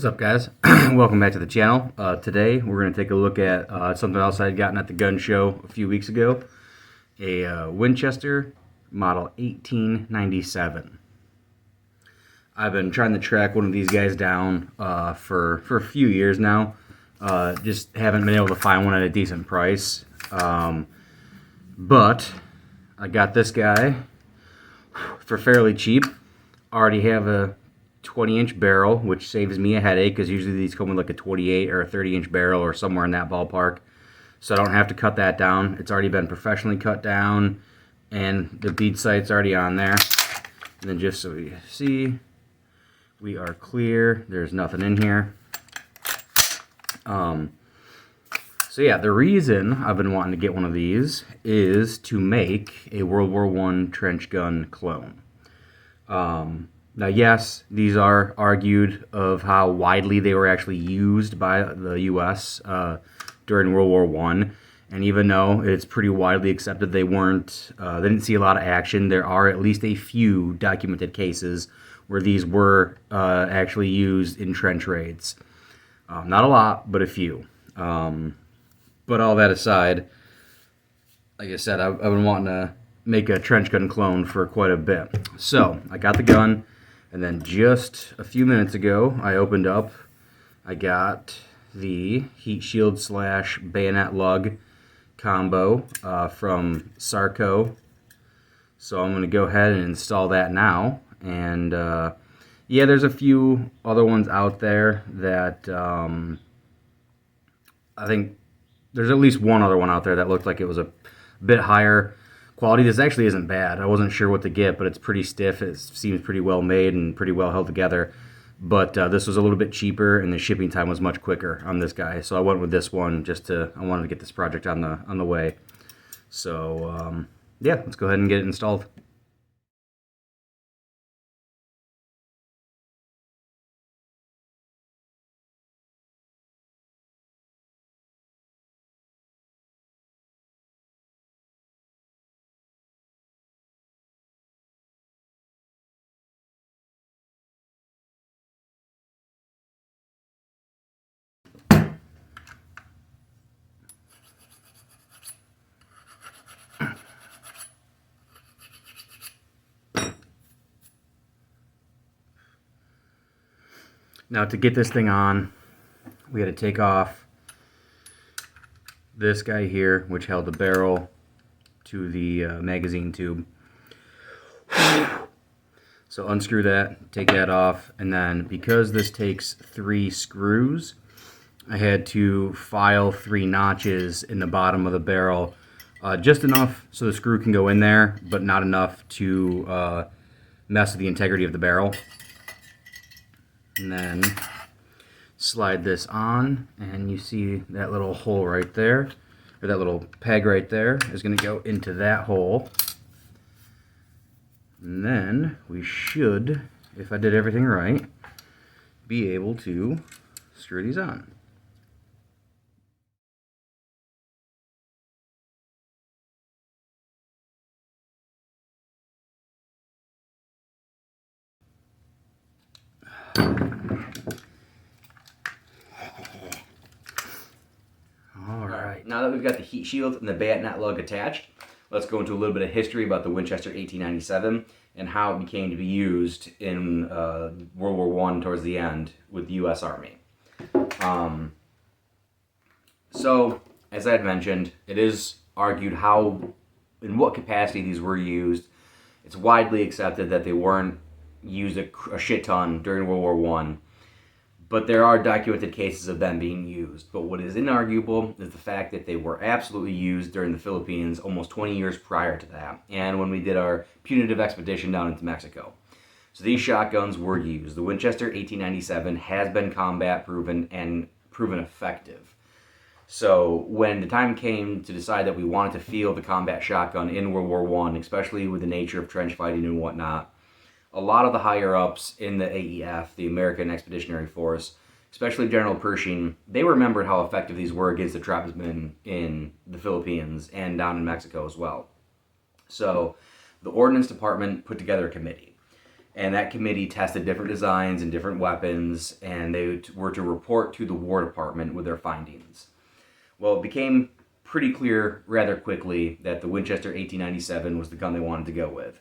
What's up, guys? Welcome back to the channel. Today we're going to take a look at something else I had gotten at the gun show a few weeks ago. A Winchester Model 1897. I've been trying to track one of these guys down for a few years now. Just haven't been able to find one at a decent price. But I got this guy for fairly cheap. Already have a 20-inch barrel, which saves me a headache because usually these come with like a 28 or a 30-inch barrel or somewhere in that ballpark. So I don't have to cut that down. It's already been professionally cut down, and the bead sight's already on there. And then just so you see, we are clear. There's nothing in here. So yeah, the reason I've been wanting to get one of these is to make a World War I trench gun clone. Now, yes, these are argued of how widely they were actually used by the U.S. During World War I, and even though it's pretty widely accepted they weren't, they didn't see a lot of action, there are at least a few documented cases where these were actually used in trench raids. Not a lot, but a few. But all that aside, like I said, I've been wanting to make a trench gun clone for quite a bit. So, I got the gun. And then just a few minutes ago, I opened up, I got the heat shield / bayonet lug combo from Sarco. So I'm going to go ahead and install that now. And yeah, there's a few other ones out there that I think there's at least one other one out there that looked like it was a bit higher quality. This actually isn't bad. I wasn't sure what to get, but it's pretty stiff. It seems pretty well made and pretty well held together. But this was a little bit cheaper, and the shipping time was much quicker on this guy. So I went with this one I wanted to get this project on the way. So yeah, let's go ahead and get it installed. Now, to get this thing on, we had to take off this guy here, which held the barrel to the magazine tube. So unscrew that, take that off, and then because this takes 3 screws, I had to file 3 notches in the bottom of the barrel, just enough so the screw can go in there, but not enough to mess with the integrity of the barrel. And then slide this on, and you see that little hole right there, or that little peg right there is going to go into that hole. And then we should, if I did everything right, be able to screw these on. Alright, now that we've got the heat shield and the bayonet lug attached, let's go into a little bit of history about the Winchester 1897 and how it became to be used in World War I towards the end with the U.S. Army. So, as I had mentioned, it is argued how, in what capacity these were used. It's widely accepted that they weren't used a shit ton during World War I. But there are documented cases of them being used. But what is inarguable is the fact that they were absolutely used during the Philippines almost 20 years prior to that, and when we did our punitive expedition down into Mexico. So these shotguns were used. The Winchester 1897 has been combat proven and proven effective. So when the time came to decide that we wanted to field the combat shotgun in World War I, especially with the nature of trench fighting and whatnot, a lot of the higher-ups in the AEF, the American Expeditionary Force, especially General Pershing, they remembered how effective these were against the tribesmen in the Philippines and down in Mexico as well. So the Ordnance Department put together a committee. And that committee tested different designs and different weapons, and they were to report to the War Department with their findings. Well, it became pretty clear rather quickly that the Winchester 1897 was the gun they wanted to go with.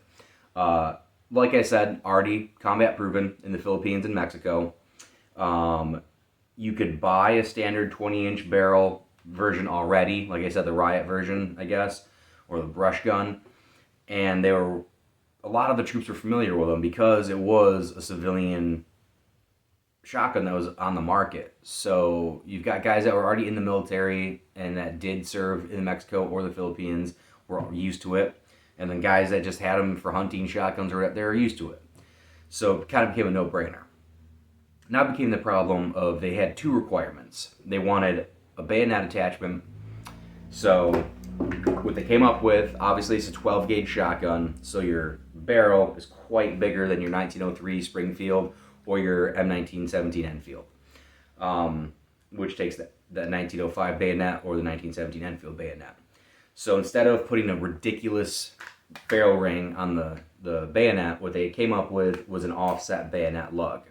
Like I said, already combat proven in the Philippines and Mexico. You could buy a standard 20-inch barrel version already, like I said, the Riot version, I guess, or the brush gun. And a lot of the troops were familiar with them because it was a civilian shotgun that was on the market. So you've got guys that were already in the military and that did serve in Mexico or the Philippines were used to it. And then guys that just had them for hunting shotguns, they're used to it. So it kind of became a no-brainer. Now became the problem of they had two requirements. They wanted a bayonet attachment. So what they came up with, obviously it's a 12 gauge shotgun, so your barrel is quite bigger than your 1903 Springfield or your M97 Enfield, which takes that 1905 bayonet or the 1917 Enfield bayonet. So instead of putting a ridiculous barrel ring on the bayonet, what they came up with was an offset bayonet lug.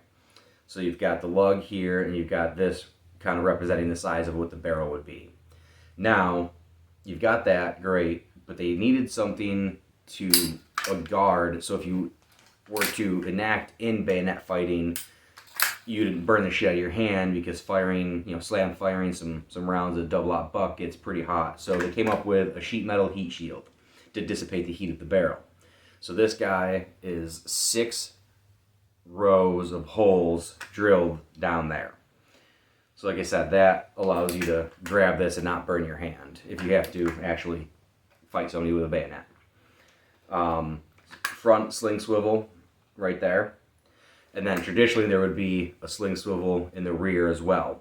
So you've got the lug here, and you've got this kind of representing the size of what the barrel would be. Now, you've got that, great, but they needed something to a guard, so if you were to enact in bayonet fighting, you'd burn the shit out of your hand because firing, slam firing some rounds of double-aught buck gets pretty hot. So they came up with a sheet metal heat shield to dissipate the heat of the barrel. So this guy is 6 rows of holes drilled down there. So like I said, that allows you to grab this and not burn your hand if you have to actually fight somebody with a bayonet. Front sling swivel right there. And then traditionally there would be a sling swivel in the rear as well.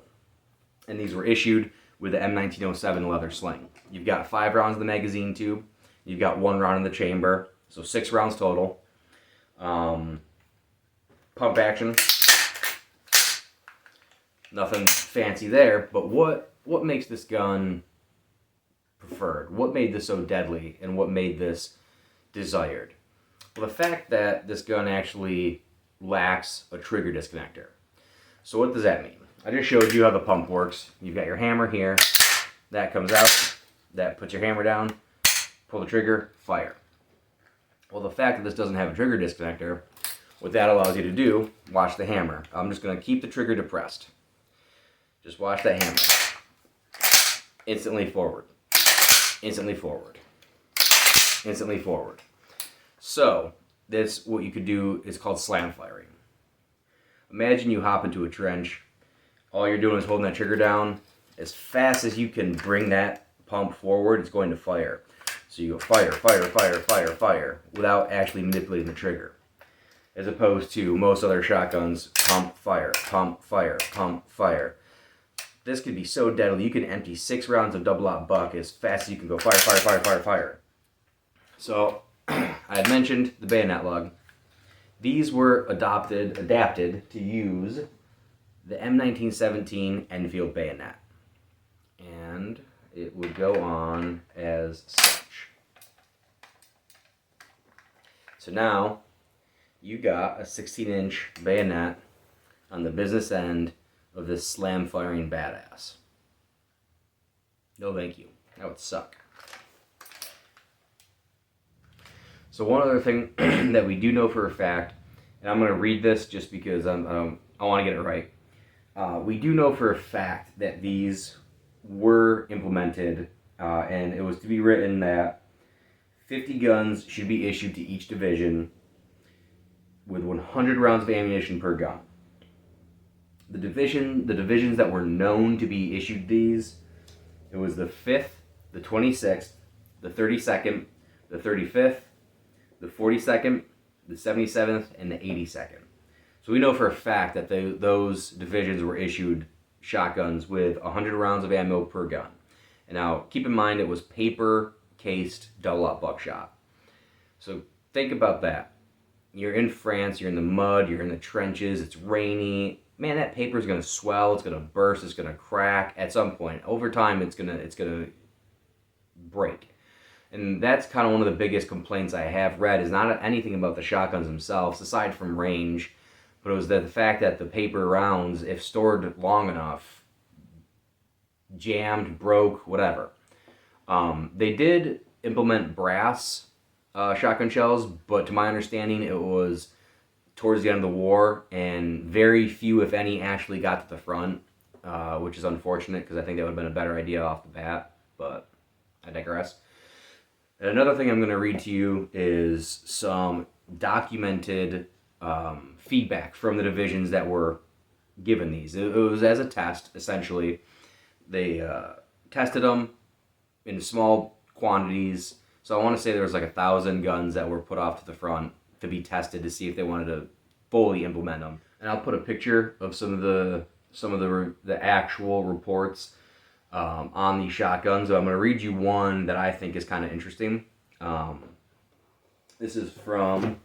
And these were issued with the M1907 leather sling. You've got 5 rounds in the magazine tube. You've got 1 round in the chamber. So 6 rounds total. Pump action. Nothing fancy there, but what makes this gun preferred? What made this so deadly, and what made this desired? Well, the fact that this gun actually lacks a trigger disconnector. So what does that mean? I just showed you how the pump works. You've got your hammer here. That comes out. That puts your hammer down. Pull the trigger. Fire. Well, the fact that this doesn't have a trigger disconnector, what that allows you to do, watch the hammer. I'm just going to keep the trigger depressed. Just watch that hammer. Instantly forward. Instantly forward. Instantly forward. So, this, what you could do is called slam firing. Imagine you hop into a trench. All you're doing is holding that trigger down. As fast as you can bring that pump forward, it's going to fire. So you go fire, fire, fire, fire, fire, without actually manipulating the trigger. As opposed to most other shotguns, pump, fire, pump, fire, pump, fire. This could be so deadly, you can empty 6 rounds of double-aught buck as fast as you can go fire, fire, fire, fire, fire. So, I had mentioned the bayonet lug. These were adapted to use the M1917 Enfield bayonet. And it would go on as such. So now, you got a 16-inch bayonet on the business end of this slam-firing badass. No thank you. That would suck. So one other thing that we do know for a fact, and I'm going to read this just because I want to get it right. We do know for a fact that these were implemented, and it was to be written that 50 guns should be issued to each division with 100 rounds of ammunition per gun. The divisions that were known to be issued these, it was the 5th, the 26th, the 32nd, the 35th, the 42nd, the 77th, and the 82nd. So we know for a fact that those divisions were issued shotguns with 100 rounds of ammo per gun. And now, keep in mind it was paper-cased double-aught buckshot. So think about that. You're in France, you're in the mud, you're in the trenches, it's rainy. Man, that paper is going to swell, it's going to burst, it's going to crack at some point. Over time, it's going to break. And that's kind of one of the biggest complaints I have read, is not anything about the shotguns themselves, aside from range, but it was the fact that the paper rounds, if stored long enough, jammed, broke, whatever. They did implement brass shotgun shells, but to my understanding, it was towards the end of the war, and very few, if any, actually got to the front, which is unfortunate because I think that would have been a better idea off the bat, but I digress. And another thing I'm going to read to you is some documented feedback from the divisions that were given these. It was as a test, essentially. They tested them in small quantities. So I want to say there was like 1,000 guns that were put off to the front to be tested to see if they wanted to fully implement them. And I'll put a picture of some of the actual reports on these shotguns. So I'm going to read you one that I think is kind of interesting. This is from,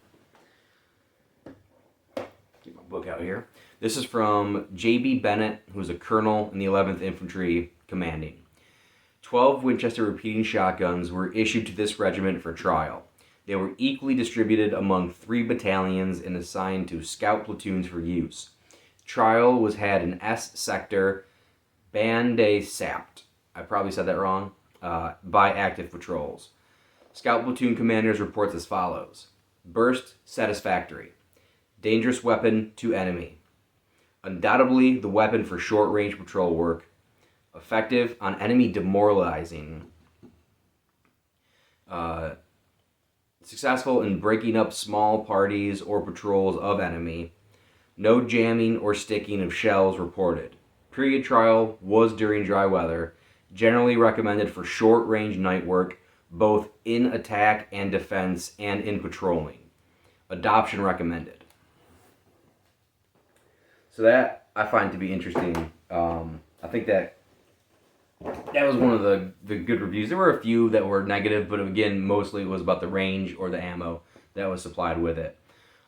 get my book out here. This is from J.B. Bennett, who was a colonel in the 11th Infantry commanding. 12 Winchester repeating shotguns were issued to this regiment for trial. They were equally distributed among 3 battalions and assigned to scout platoons for use. Trial was had in S Sector, Ban-de Sapt, I probably said that wrong, by active patrols. Scout platoon commanders reports as follows. Burst satisfactory. Dangerous weapon to enemy. Undoubtedly the weapon for short-range patrol work. Effective on enemy demoralizing. Successful in breaking up small parties or patrols of enemy. No jamming or sticking of shells reported. Period trial was during dry weather. Generally recommended for short-range night work, both in attack and defense and in patrolling. Adoption recommended. So that I find to be interesting. I think that was one of the good reviews. There were a few that were negative, but again, mostly it was about the range or the ammo that was supplied with it.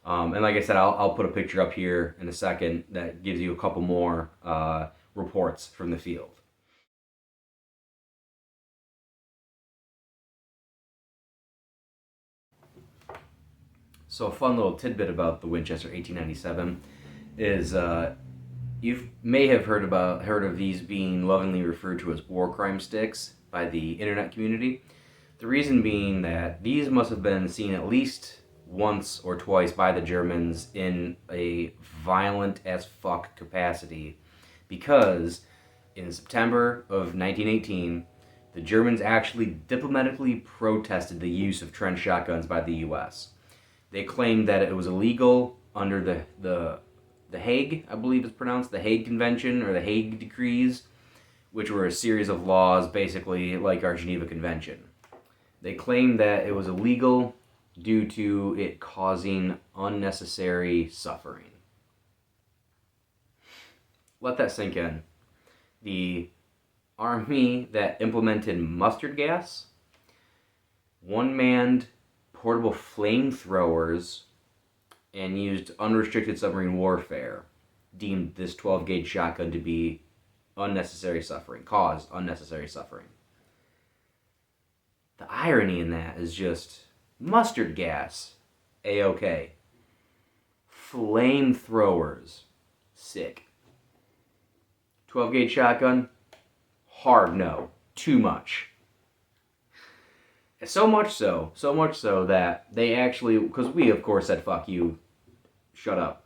And like I said, I'll put a picture up here in a second that gives you a couple more reports from the field. So a fun little tidbit about the Winchester 1897 is you may have heard of these being lovingly referred to as war crime sticks by the internet community. The reason being that these must have been seen at least once or twice by the Germans in a violent as fuck capacity, because in September of 1918, the Germans actually diplomatically protested the use of trench shotguns by the U.S. They claimed that it was illegal under the Hague, I believe it's pronounced, the Hague Convention or the Hague Decrees, which were a series of laws basically like our Geneva Convention. They claimed that it was illegal due to it causing unnecessary suffering. Let that sink in. The army that implemented mustard gas, one-manned portable flamethrowers, and used unrestricted submarine warfare deemed this 12-gauge shotgun to be unnecessary suffering, caused unnecessary suffering. The irony in that is just mustard gas, A-OK. Flamethrowers, sick. 12-gauge shotgun, hard no, too much. So much so that they actually, because we of course said fuck you, shut up.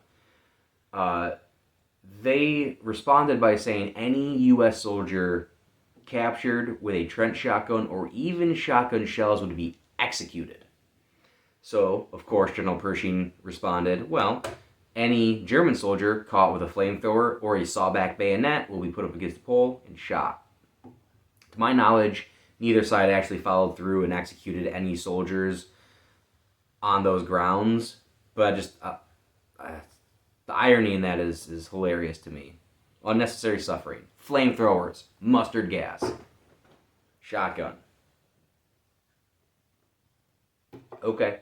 They responded by saying any U.S. soldier captured with a trench shotgun or even shotgun shells would be executed. So, of course, General Pershing responded, well, any German soldier caught with a flamethrower or a sawback bayonet will be put up against a pole and shot. To my knowledge, neither side actually followed through and executed any soldiers on those grounds, but the irony in that is hilarious to me. Unnecessary suffering. Flamethrowers. Mustard gas. Shotgun. Okay.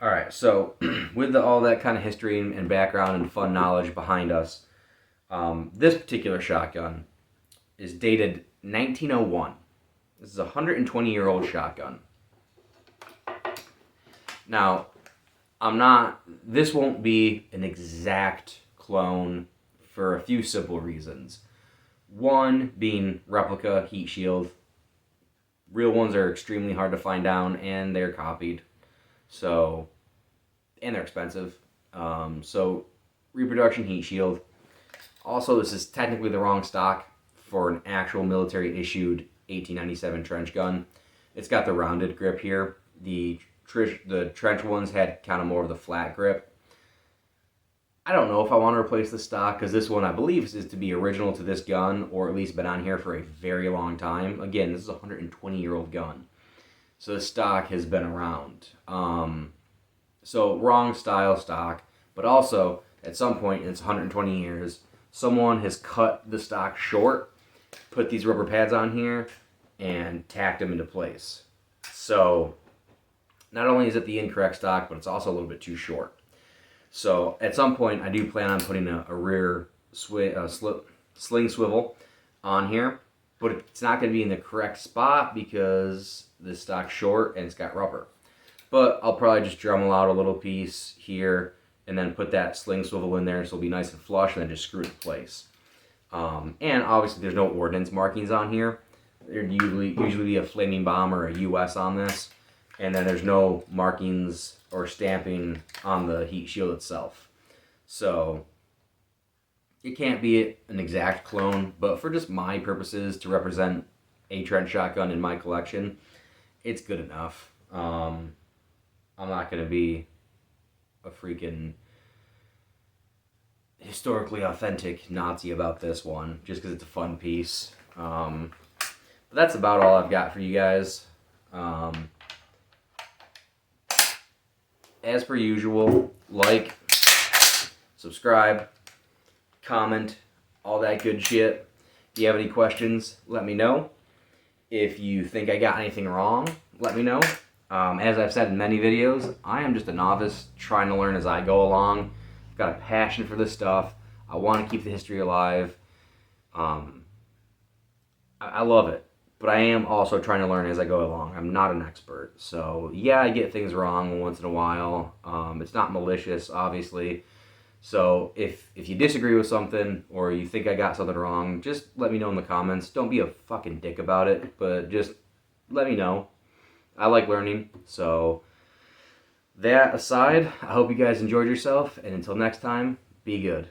Alright, so with all that kind of history and background and fun knowledge behind us, this particular shotgun is dated 1901. This is a 120-year-old shotgun. Now, this won't be an exact clone for a few simple reasons. One being replica, heat shield. Real ones are extremely hard to find down, and they're copied. So, and they're expensive. So, reproduction, heat shield. Also, this is technically the wrong stock for an actual military-issued 1897 trench gun. It's got the rounded grip here. The trench ones had kind of more of the flat grip. I don't know if I want to replace the stock, because this one I believe is to be original to this gun, or at least been on here for a very long time. Again, this is a 120-year-old gun, so the stock has been around. So wrong style stock, but also at some point in its 120 years, someone has cut the stock short, put these rubber pads on here, and tacked them into place. So not only is it the incorrect stock, but it's also a little bit too short. So at some point, I do plan on putting a rear sling swivel on here, but it's not going to be in the correct spot because the stock's short and it's got rubber. But I'll probably just Dremel out a little piece here and then put that sling swivel in there so it'll be nice and flush, and then just screw it in place. And obviously there's no ordnance markings on here. There'd usually be a flaming bomb or a US on this, and then there's no markings or stamping on the heat shield itself. So it can't be an exact clone, but for just my purposes to represent a trench shotgun in my collection, it's good enough. I'm not going to be a freaking historically authentic Nazi about this one, just because it's a fun piece. But that's about all I've got for you guys. As per usual, like, subscribe, comment, all that good shit. If you have any questions, let me know. If you think I got anything wrong, let me know. As I've said in many videos, I am just a novice trying to learn as I go along. I've got a passion for this stuff. I want to keep the history alive. I love it. But I am also trying to learn as I go along. I'm not an expert. So, yeah, I get things wrong once in a while. It's not malicious, obviously. So, if you disagree with something or you think I got something wrong, just let me know in the comments. Don't be a fucking dick about it, but just let me know. I like learning. So, that aside, I hope you guys enjoyed yourself. And until next time, be good.